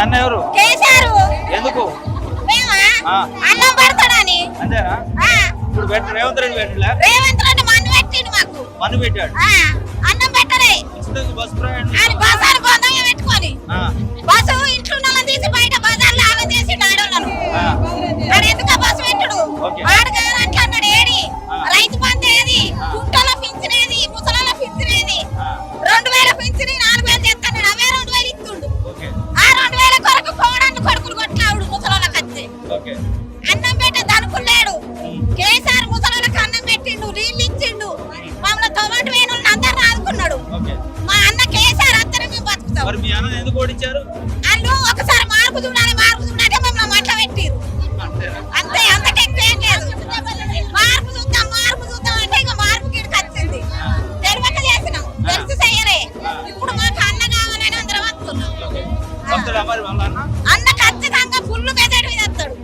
అన్న ఎవరు? కేశారు. ఎందుకు? అన్నం పెడతాడని. అంతేనా? ఇప్పుడు రేవంత్ రెడ్డి పెట్టలే? రేవంత్ రెడ్డి మన్ను పెట్టిండు మాకు. మన్ను పెట్టాడు. అన్నం పెట్టలే. బస్ ప్రయాణం బజార్ బంధంగా పెట్టుకొని బస్సు ఇంట్లో తీసి బయట బజార్లో ఆమె చేసి ఆడోళ్ళను ఎందుకు బస్సు పెట్టుడు వాడు కాదంటే అన్నాడు. ఏడి రైతు బంధు ఏది, గుంటలో పింఛనేది, ముసలాల పింఛనేది, 2000 పింఛని 4000 చేస్తాడు. అవే 2000 ఇస్తుండు. ఆ 2000 కొరకు కోడన్ను కొడుకులు కొట్లాడు ముసలాళ్ళకి వచ్చి. అన్నం పెట్టే దనుకులు లేడు. కేసీఆర్ ముసలాళ్ళకి అన్నం పెట్టిండు, నీళ్ళు ఇచ్చిండు, మమ్మల్ని టొమాటో వేణులను అందరిని ఆదుకున్నాడు. మా అన్న కేసీఆర్ అత్తనే మేము బతుకుతాం. అల్లు ఒకసారి మార్పు చూడాలి, మార్పు చూడాలంటే మమ్మల్ని మట్ల పెట్టిరు. అంతే, అంతకెక్కువ ఏం లేదు. మార్పు చూద్దాం అంటే ఇక మార్పు గిడికి వచ్చింది. తెలివక చేసినాం, తెలిసి చెయ్యరే. ఇప్పుడు మాకు అన్న కావాలని అందరం వస్తున్నాం. అన్న ఖచ్చితంగా ఫుల్ మెజారిటీ మీద వస్తాడు.